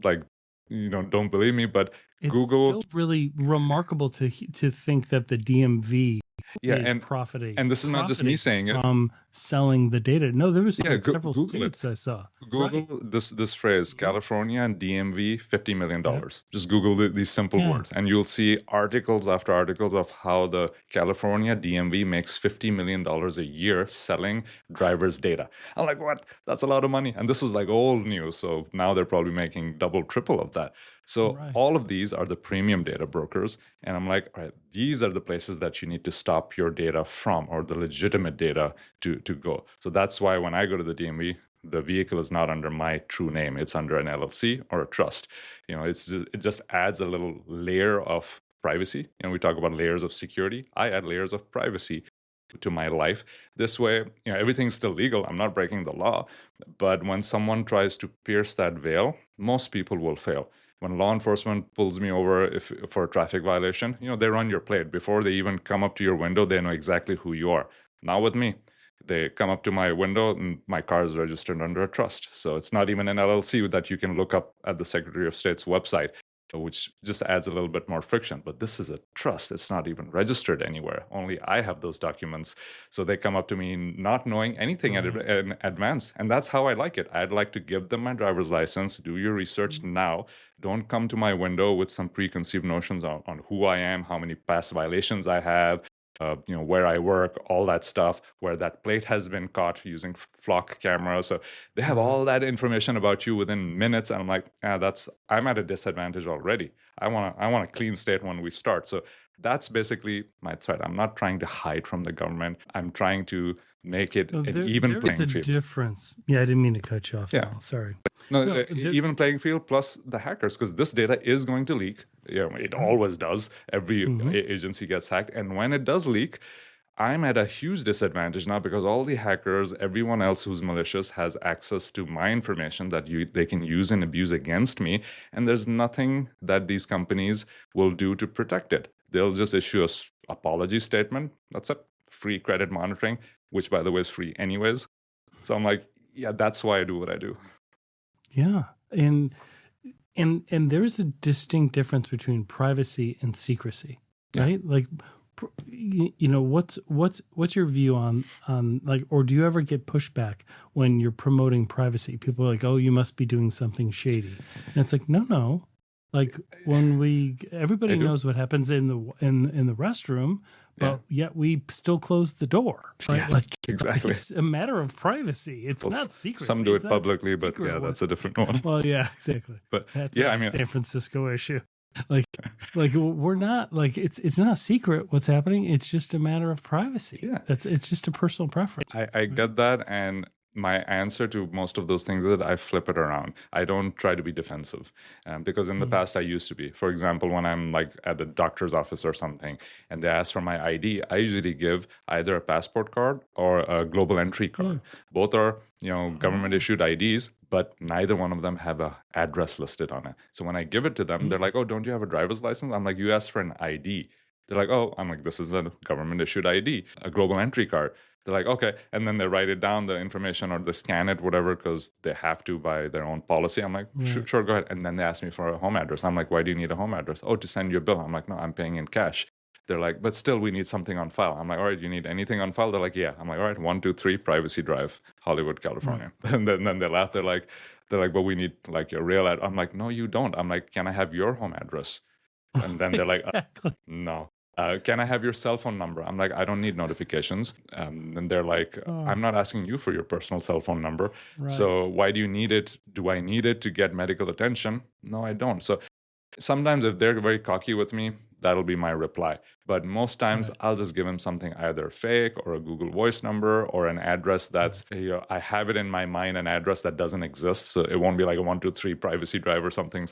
don't believe me, but it's Google, still really remarkable to think that the DMV is profiting. And this is not just me saying it. From selling the data. No, there was several tweets I saw. Google this phrase, California and DMV, $50 million. Just Google these simple words, and you'll see articles after articles of how the California DMV makes $50 million a year selling drivers' data. I'm like, what? That's a lot of money. And this was like old news. So now they're probably making double, triple of that. So all of these are the premium data brokers. And I'm like, all right, these are the places that you need to stop your data from, or the legitimate data to go. So that's why when I go to the DMV, the vehicle is not under my true name. It's under an LLC or a trust. It just adds a little layer of privacy. We talk about layers of security. I add layers of privacy to my life. This way, everything's still legal. I'm not breaking the law. But when someone tries to pierce that veil, most people will fail. When law enforcement pulls me over for a traffic violation, they run your plate. Before they even come up to your window, they know exactly who you are. Not with me. They come up to my window and my car is registered under a trust. So it's not even an LLC that you can look up at the Secretary of State's website, which just adds a little bit more friction. But this is a trust. It's not even registered anywhere. Only I have those documents. So they come up to me not knowing anything in advance. And that's how I like it. I'd like to give them my driver's license. Do your research now. Don't come to my window with some preconceived notions on who I am, how many past violations I have, where I work, all that stuff, where that plate has been caught using flock cameras. So they have all that information about you within minutes. And I'm like, I'm at a disadvantage already. I want a clean state when we start. So that's basically my threat. I'm not trying to hide from the government. I'm trying to make it an even playing field. There's a difference. Yeah, I didn't mean to cut you off. Yeah. Sorry. No, even playing field plus the hackers, because this data is going to leak. It always does. Every agency gets hacked. And when it does leak, I'm at a huge disadvantage now, because all the hackers, everyone else who's malicious, has access to my information that they can use and abuse against me. And there's nothing that these companies will do to protect it. They'll just issue an apology statement. That's it. Free credit monitoring, which, by the way, is free anyways. So I'm like, yeah, that's why I do what I do. Yeah. And there's a distinct difference between privacy and secrecy, right? Like, what's your view on like, or do you ever get pushback when you're promoting privacy? People are like, oh, you must be doing something shady, and it's like, no. Like when everybody knows what happens in the restroom, but yet we still close the door, right? Yeah, Like exactly. it's a matter of privacy. It's not secret. Some do it publicly, but yeah, that's a different one. Well, yeah, exactly. But that's yeah, a San Francisco issue. Like we're not like it's not secret what's happening. It's just a matter of privacy. Yeah, it's just a personal preference. I get that, and my answer to most of those things is that I flip it around. I don't try to be defensive, because in the past I used to be. For example, when I'm like at a doctor's office or something, and they ask for my ID, I usually give either a passport card or a global entry card. Both are government issued IDs, but neither one of them have a address listed on it. So when I give it to them, they're like, "Oh, don't you have a driver's license?" I'm like, "You asked for an ID." They're like, "Oh," I'm like, "This is a government issued ID, a global entry card." They're like, "Okay." And then they write it down, the information, or they scan it, whatever, because they have to by their own policy. I'm like, sure, go ahead. And then they ask me for a home address. I'm like, "Why do you need a home address?" "Oh, to send you a bill." I'm like, "No, I'm paying in cash." They're like, "But still, we need something on file." I'm like, "All right, you need anything on file?" They're like, "Yeah." I'm like, "All right, 123 Privacy Drive, Hollywood, California." And then they laugh. They're like, "But we need like your real ad." I'm like, "No, you don't." I'm like, "Can I have your home address?" And then they're like, "No." "Can I have your cell phone number?" I'm like, "I don't need notifications." And they're like, "I'm not asking you for your personal cell phone number. So why do you need it? Do I need it to get medical attention?" "No, I don't." So sometimes if they're very cocky with me, that'll be my reply. But most times I'll just give them something either fake or a Google Voice number or an address that's, I have it in my mind, an address that doesn't exist. So it won't be like a 123 Privacy Drive or something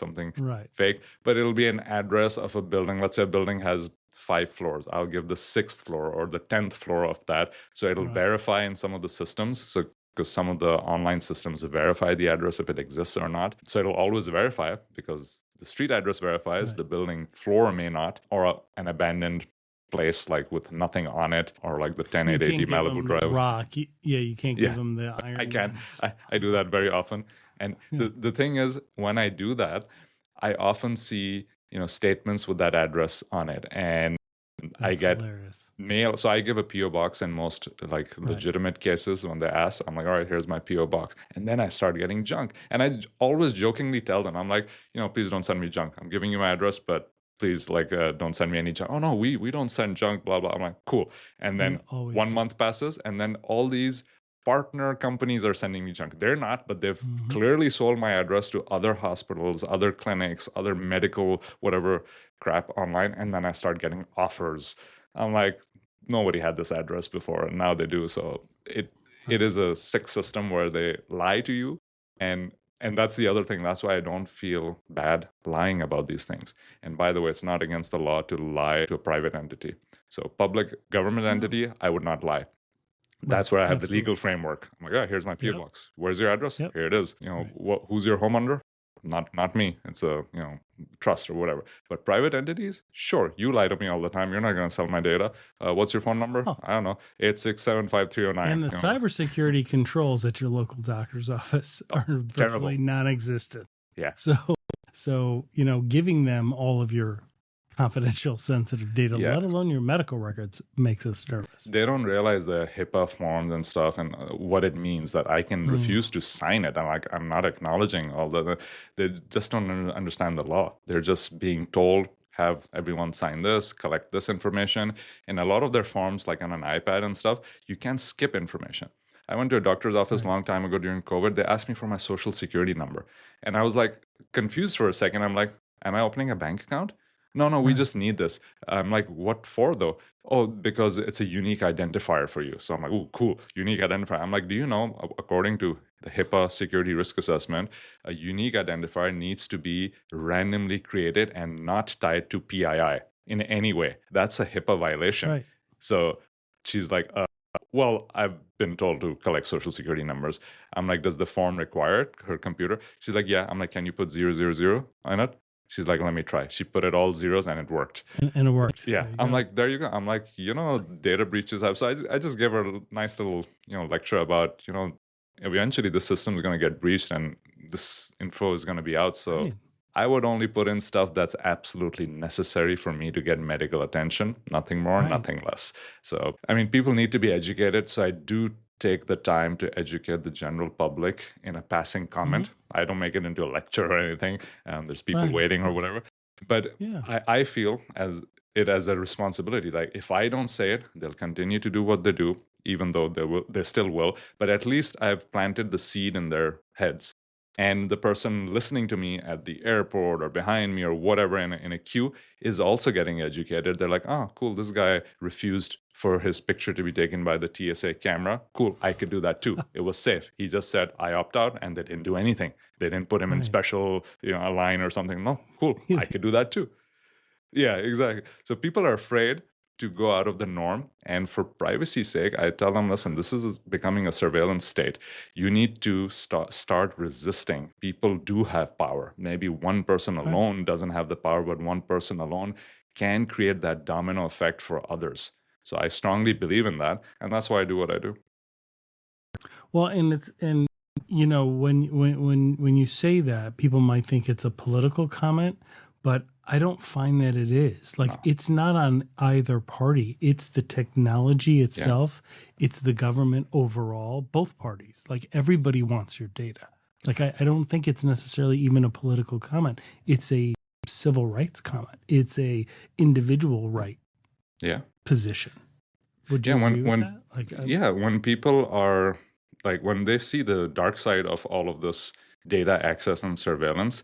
fake, but it'll be an address of a building. Let's say a building has 5 floors. I'll give the 6th floor or the 10th floor of that. So it'll verify in some of the systems. So because some of the online systems verify the address if it exists or not. So it'll always verify because the street address verifies, the building floor may not, or an abandoned place like with nothing on it, or like the 10880 Malibu Drive. Rock. You can't give them the iron. I can't. I do that very often. And the thing is, when I do that, I often see statements with that address on it, and I get mail. So I give a PO box in most like legitimate cases. When they ask, I'm like, "All right, here's my PO box." And then I start getting junk. And I always jokingly tell them, I'm like, "Please don't send me junk. I'm giving you my address, but please don't send me any junk." "Oh no, we don't send junk, blah blah." I'm like, "Cool." And then 1 month passes, and then all these partner companies are sending me junk. They're not, but they've clearly sold my address to other hospitals, other clinics, other medical whatever crap online. And then I start getting offers. I'm like, nobody had this address before, and now they do. So it is a sick system where they lie to you, and that's the other thing. That's why I don't feel bad lying about these things. And by the way, it's not against the law to lie to a private entity. So public government entity, I would not lie. That's where I have the legal framework. I'm like, "Yeah, here's my PO box. Where's your address?" "Here it is." Who's your home under? Not me. It's a trust or whatever. But private entities, sure, you lie to me all the time. You're not going to sell my data. What's your phone number? I don't know. 8675309. And the cybersecurity controls at your local doctor's office are virtually non-existent. Yeah. So giving them all of your confidential, sensitive data, let alone your medical records, makes us nervous. They don't realize the HIPAA forms and stuff and what it means that I can refuse to sign it. I'm not acknowledging all the. They just don't understand the law. They're just being told, have everyone sign this, collect this information. And a lot of their forms, like on an iPad and stuff, you can skip information. I went to a doctor's office a long time ago during COVID. They asked me for my social security number. And I was like confused for a second. I'm like, am I opening a bank account? No, we just need this. I'm like, "What for though?" "Oh, because it's a unique identifier for you." So I'm like, "Oh, cool, unique identifier." I'm like, "Do you know, according to the HIPAA security risk assessment, a unique identifier needs to be randomly created and not tied to PII in any way. That's a HIPAA violation." Right. So she's like, "Well, I've been told to collect social security numbers." I'm like, "Does the form require it?" Her computer. She's like, "Yeah." I'm like, "Can you put 000 on it?" She's like, "Let me try." She put it all zeros and it worked. And it worked. Yeah. I'm like, there you go. I'm like, data breaches have. So I just gave her a nice little, lecture about, eventually the system is going to get breached and this info is going to be out. So I would only put in stuff that's absolutely necessary for me to get medical attention, nothing more, Right. nothing less. So, I mean, people need to be educated. So I do take the time to educate the general public in a passing Hmm. comment. I don't make it into a lecture or anything. There's people Right. Of waiting or course. whatever. But Yeah. I feel as a responsibility. Like if I don't say it, they'll continue to do what they do, even though they still will. But at least I've planted the seed in their heads. And the person listening to me at the airport or behind me or whatever in a queue is also getting educated. They're like, oh, cool, this guy refused for his picture to be taken by the TSA camera. Cool, I could do that too. It was safe. He just said, I opt out, and they didn't do anything. They didn't put him in Right. special, a line or something. No, cool, I could do that too. Yeah, exactly. So people are afraid to go out of the norm. And for privacy's sake, I tell them, listen, this is becoming a surveillance state. You need to start resisting. People do have power. Maybe one person Right. alone doesn't have the power, but one person alone can create that domino effect for others. So I strongly believe in that. And that's why I do what I do. Well, and when you say that, people might think it's a political comment, but I don't find that it is. Like No. it's not on either party. It's the technology Yeah. itself. It's the government overall, both parties. Like everybody wants your data. Like I don't think it's necessarily even a political comment. It's a civil rights comment. It's a individual right Yeah. position. Would you Yeah. agree with that? Like When people are like, when they see the dark side of all of this data access and surveillance,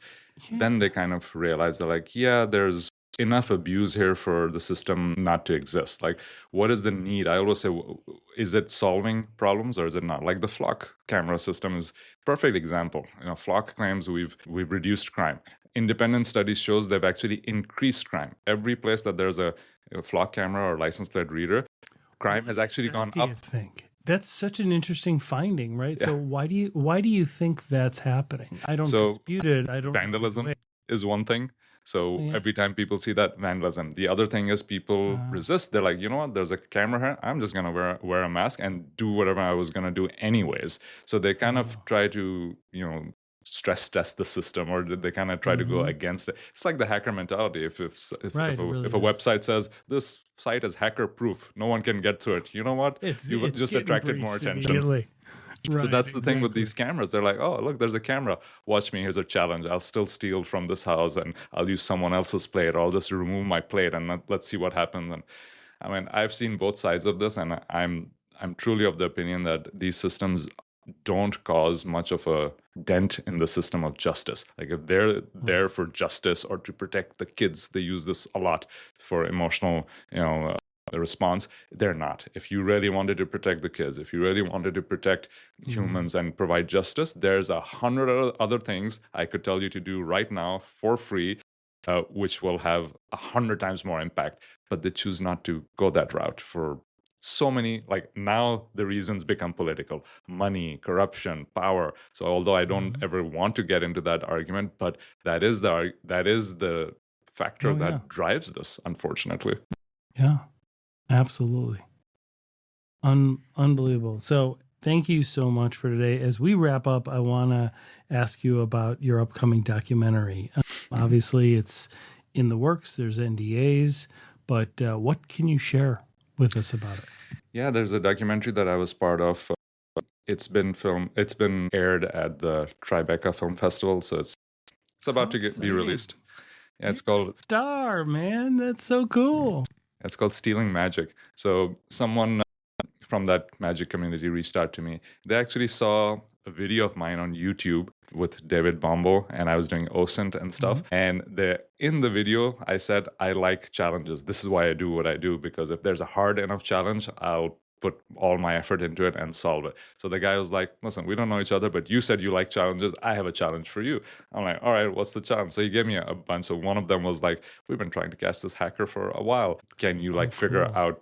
then they kind of realize they're like, yeah, there's enough abuse here for the system not to exist. Like, what is the need? I always say, is it solving problems or is it not? Like the flock camera system is perfect example. Flock claims we've reduced crime. Independent studies shows they've actually increased crime. Every place that there's a flock camera or license plate reader, crime has actually gone do you up. think? That's such an interesting finding, right? Yeah. So why do you think that's happening? I don't So dispute it. I don't know vandalism either way. is one thing. So Yeah. every time people see that, vandalism. The other thing is people resist. They're like, you know what? There's a camera here. I'm just gonna wear a mask and do whatever I was gonna do anyways. So they kind of try to stress test the system, or they kind of try to go against it. It's like the hacker mentality. Right, if it really if a is. website says this site is hacker proof, no one can get to it. You know what? It's You've just getting attracted more breached attention. immediately. So Right, that's the thing with exactly. these cameras. They're like, oh, look, there's a camera. Watch me. Here's a challenge. I'll still steal from this house and I'll use someone else's plate, or I'll just remove my plate and let's see what happens. And I mean, I've seen both sides of this, and I'm truly of the opinion that these systems don't cause much of a dent in the system of justice. Like if they're there for justice or to protect the kids, they use this a lot for emotional, response. They're not. If you really wanted to protect the kids, if you really wanted to protect humans and provide justice, there's 100 other things I could tell you to do right now for free, which will have 100 times more impact. But they choose not to go that route for so many. Like now the reasons become political: money, corruption, power. So although I don't ever want to get into that argument, but that is the factor Oh, yeah. that drives this, unfortunately. Yeah, absolutely. Unbelievable. So thank you so much for today. As we wrap up, I want to ask you about your upcoming documentary. Obviously, it's in the works. There's NDAs, but what can you share with us about it? Yeah, there's a documentary that I was part of. It's been aired at the Tribeca Film Festival, so it's about to be released. Yeah, it's called Star, man. That's so cool. It's called Stealing Magic. So someone from that magic community reached out to me. They actually saw a video of mine on YouTube with David Bombo, and I was doing OSINT and stuff. And in the video, I said, I like challenges. This is why I do what I do, because if there's a hard enough challenge, I'll put all my effort into it and solve it. So the guy was like, listen, we don't know each other, but you said you like challenges. I have a challenge for you. I'm like, all right, what's the challenge? So he gave me a bunch. So one of them was like, we've been trying to catch this hacker for a while. Can you figure out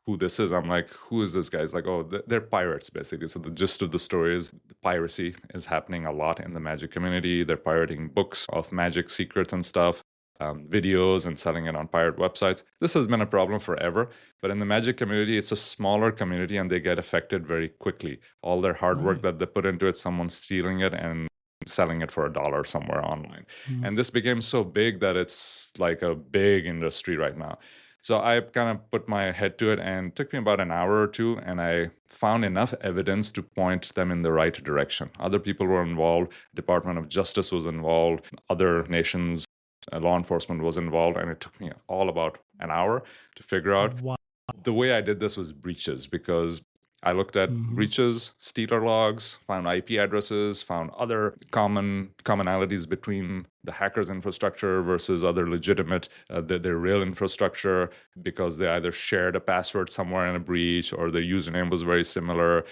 who this is? I'm like, who is this guy? He's like, oh, they're pirates, basically. So the gist of the story is piracy is happening a lot in the magic community. They're pirating books of magic secrets and stuff, videos, and selling it on pirate websites. This has been a problem forever, but in the magic community, it's a smaller community and they get affected very quickly. All their hard work that they put into it, someone's stealing it and selling it for $1 somewhere online. Mm. And this became so big that it's like a big industry right now. So I kind of put my head to it, and it took me about an hour or two, and I found enough evidence to point them in the right direction. Other people were involved, Department of Justice was involved, other nations, law enforcement was involved, and it took me all about an hour to figure out. Wow. The way I did this was breaches, because I looked at breaches, stealer logs, found IP addresses, found other commonalities between the hacker's infrastructure versus other legitimate, their real infrastructure, because they either shared a password somewhere in a breach or their username was very similar,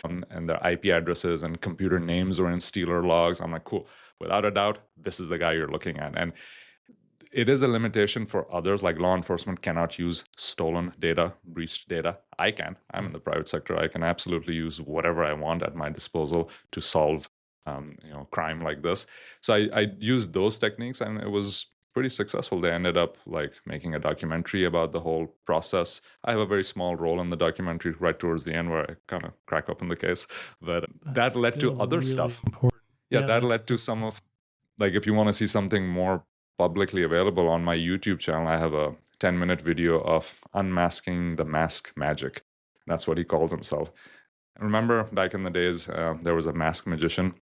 and their IP addresses and computer names were in stealer logs. I'm like, cool. Without a doubt, this is the guy you're looking at. And it is a limitation for others, like law enforcement cannot use stolen data, breached data. I can. I'm in the private sector. I can absolutely use whatever I want at my disposal to solve, crime like this. So I used those techniques, and it was pretty successful. They ended up like making a documentary about the whole process. I have a very small role in the documentary right towards the end where I kind of crack open the case, but that led to other really stuff. Important. Yeah, that led to some of, like, if you want to see something more publicly available on my YouTube channel, I have a 10-minute video of unmasking the mask magic. That's what he calls himself. Remember back in the days, there was a mask magician.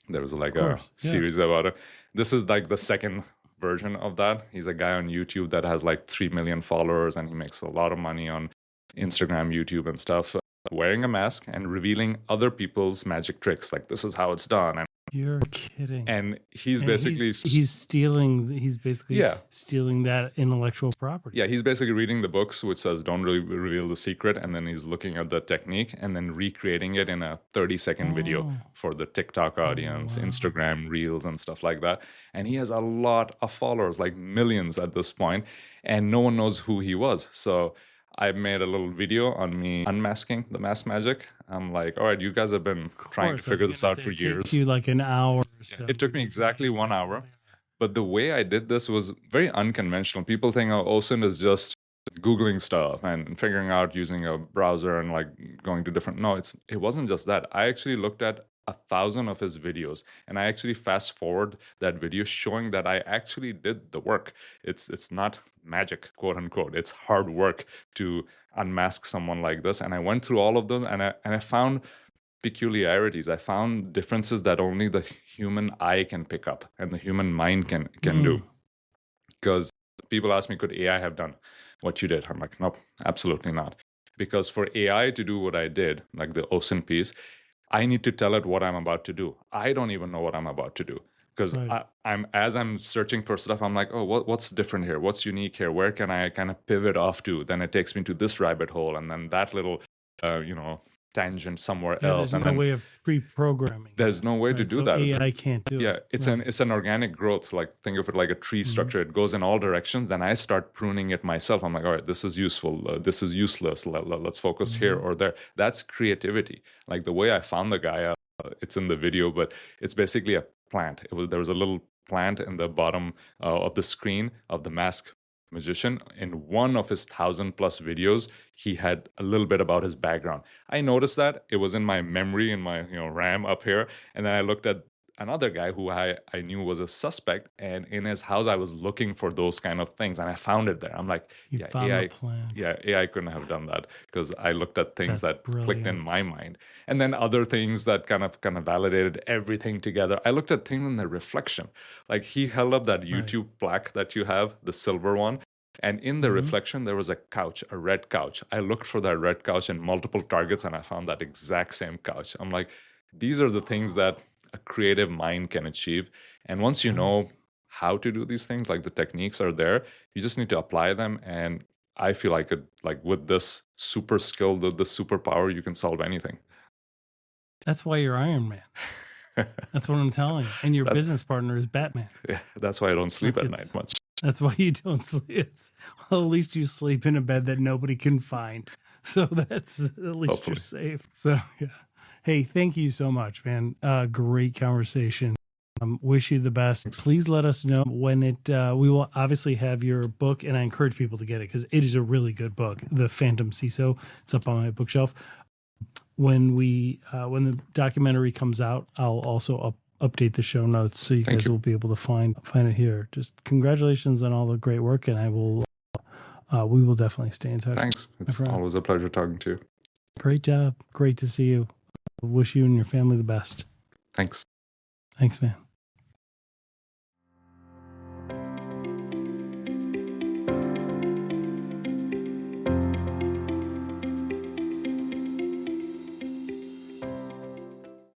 There was like a series about it. This is like the second version of that. He's a guy on YouTube that has like 3 million followers, and he makes a lot of money on Instagram, YouTube, and stuff, wearing a mask and revealing other people's magic tricks. Like, this is how it's done. And you're kidding. And he's basically he's basically stealing that intellectual property. Yeah, he's basically reading the books which says don't really reveal the secret, and then he's looking at the technique and then recreating it in a 30-second video for the TikTok audience, Instagram Reels and stuff like that. And he has a lot of followers, like millions at this point, and no one knows who he was. So I made a little video on me unmasking the mask magic. I'm like, all right, you guys have been trying to figure this out for years. It took you like an hour or so. It took me exactly 1 hour. But the way I did this was very unconventional. People think, oh, OSINT is just Googling stuff and figuring out using a browser and like going to different. No, it wasn't just that. I actually looked at 1,000 of his videos, and I actually fast forward that video showing that I actually did the work. It's not magic, quote unquote. It's hard work to unmask someone like this. And I went through all of them, and I found peculiarities. I found differences that only the human eye can pick up and the human mind can do. Because people ask me, could AI have done what you did? I'm like, nope, absolutely not. Because for AI to do what I did, like the OSINT piece, I need to tell it what I'm about to do. I don't even know what I'm about to do. Because as I'm searching for stuff, I'm like, oh, what's different here? What's unique here? Where can I kind of pivot off to? Then it takes me to this rabbit hole, and then that little, tangent somewhere else. There's no way of pre-programming. There's no way to do that. AI can't do it. Yeah, it's an organic growth. Like, think of it like a tree structure. It goes in all directions. Then I start pruning it myself. I'm like, all right, this is useful. This is useless. Let's focus here or there. That's creativity. Like the way I found the guy, it's in the video, but it's basically a plant. There was a little plant in the bottom of the screen of the mask magician. In one of his 1,000+ videos, he had a little bit about his background. I noticed that it was in my memory, in my RAM up here, and then I looked at another guy who I knew was a suspect, and in his house I was looking for those kind of things, and I found it there. I'm like, AI couldn't have done that, because I looked at things that clicked in my mind. And then other things that kind of validated everything together. I looked at things in the reflection. Like, he held up that YouTube plaque that you have, the silver one, and in the reflection there was a couch, a red couch. I looked for that red couch in multiple targets, and I found that exact same couch. I'm like, these are the things that a creative mind can achieve. And once you know how to do these things, like the techniques are there, you just need to apply them. And I feel like with this super skill, the superpower, you can solve anything. That's why you're Iron Man. That's what I'm telling you. And your business partner is Batman. Yeah, that's why I don't sleep at night much. That's why you don't sleep. Well, at least you sleep in a bed that nobody can find. So that's at least Hopefully. You're safe. So yeah. Hey, thank you so much, man. Great conversation. Wish you the best. Please let us know when we will obviously have your book, and I encourage people to get it because it is a really good book, The Phantom CISO. It's up on my bookshelf. When the documentary comes out, I'll also update the show notes so you Thank guys you. will be able to find it here. Just congratulations on all the great work, and we will definitely stay in touch. Thanks. It's friend. always a pleasure talking to you. Great job. Great to see you. Wish you and your family the best. Thanks. Thanks, man.